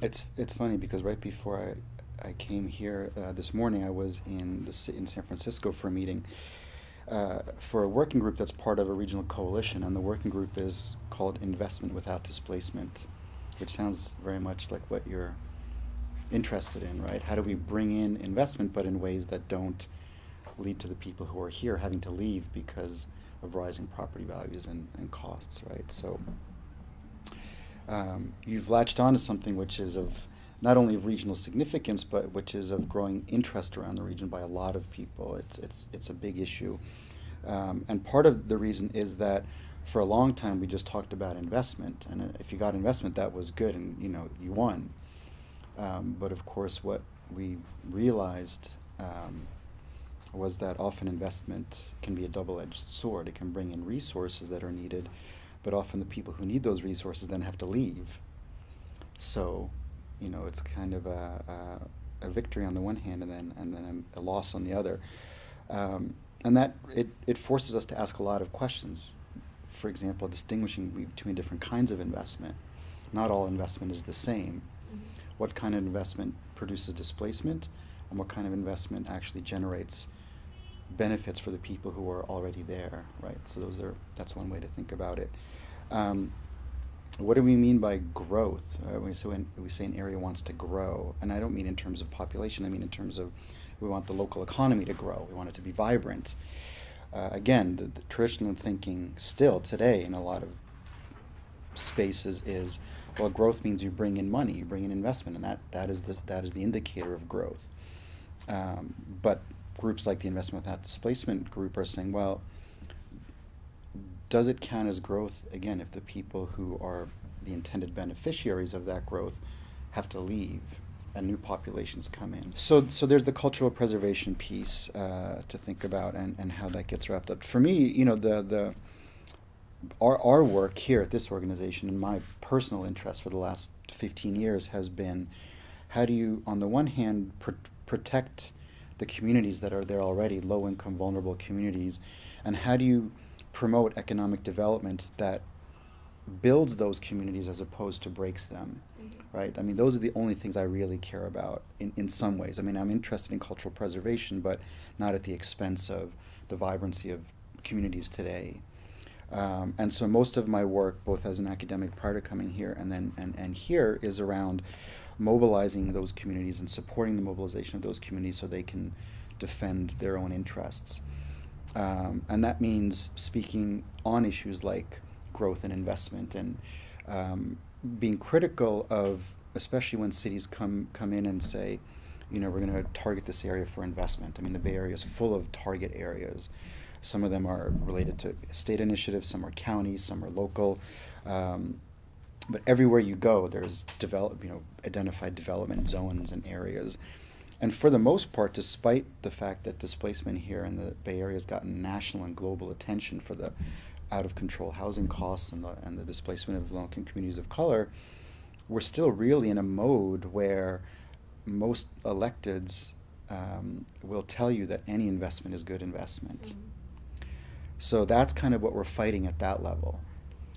It's funny because right before I came here this morning, I was in San Francisco for a meeting for a working group that's part of a regional coalition, and the working group is called Investment Without Displacement, which sounds very much like what you're interested in, right? How do we bring in investment, but in ways that don't lead to the people who are here having to leave because of rising property values and costs, right? So you've latched on to something which is of not only of regional significance, but which is of growing interest around the region by a lot of people. It's a big issue, and part of the reason is that for a long time we just talked about investment, and if you got investment, that was good, and you won. But of course, what we realized was that often investment can be a double-edged sword. It can bring in resources that are needed, but often the people who need those resources then have to leave. So, it's kind of a victory on the one hand, and then a loss on the other. And that it forces us to ask a lot of questions. For example, distinguishing between different kinds of investment. Not all investment is the same. What kind of investment produces displacement, and what kind of investment actually generates benefits for the people who are already there, right? So that's one way to think about it. Um, what do we mean by growth? When we say an area wants to grow, and I don't mean in terms of population. I mean in terms of we want the local economy to grow. We want it to be vibrant. Again, the traditional thinking still today in a lot of spaces is, well, growth means you bring in money, you bring in investment, and that is the indicator of growth. But groups like the Investment Without Displacement group are saying, well, does it count as growth again if the people who are the intended beneficiaries of that growth have to leave and new populations come in? So there's the cultural preservation piece to think about, and how that gets wrapped up. For me, the our work here at this organization and my personal interest for the last 15 years has been, how do you, on the one hand, protect the communities that are there already, low income, vulnerable communities, and how do you promote economic development that builds those communities as opposed to breaks them, right? I mean, those are the only things I really care about in some ways. I mean, I'm interested in cultural preservation, but not at the expense of the vibrancy of communities today. And so most of my work, both as an academic prior to coming here and here, is around mobilizing those communities and supporting the mobilization of those communities so they can defend their own interests. And that means speaking on issues like growth and investment, and being critical of, especially when cities come in and say, we're going to target this area for investment. I mean, the Bay Area is full of target areas. Some of them are related to state initiatives, some are counties, some are local. But everywhere you go, there's identified development zones and areas. And for the most part, despite the fact that displacement here in the Bay Area has gotten national and global attention for the out of control housing costs and the displacement of low-income communities of color, we're still really in a mode where most electeds will tell you that any investment is good investment. So that's kind of what we're fighting at that level,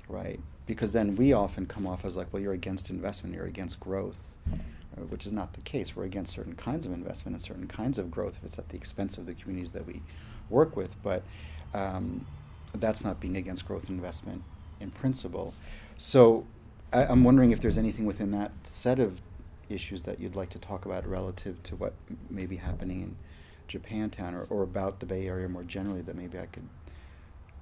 right? Because then we often come off as like, well, you're against investment, you're against growth, which is not the case. We're against certain kinds of investment and certain kinds of growth if it's at the expense of the communities that we work with. But that's not being against growth and investment in principle. So I'm wondering if there's anything within that set of issues that you'd like to talk about relative to what may be happening in Japantown, or about the Bay Area more generally, that maybe I could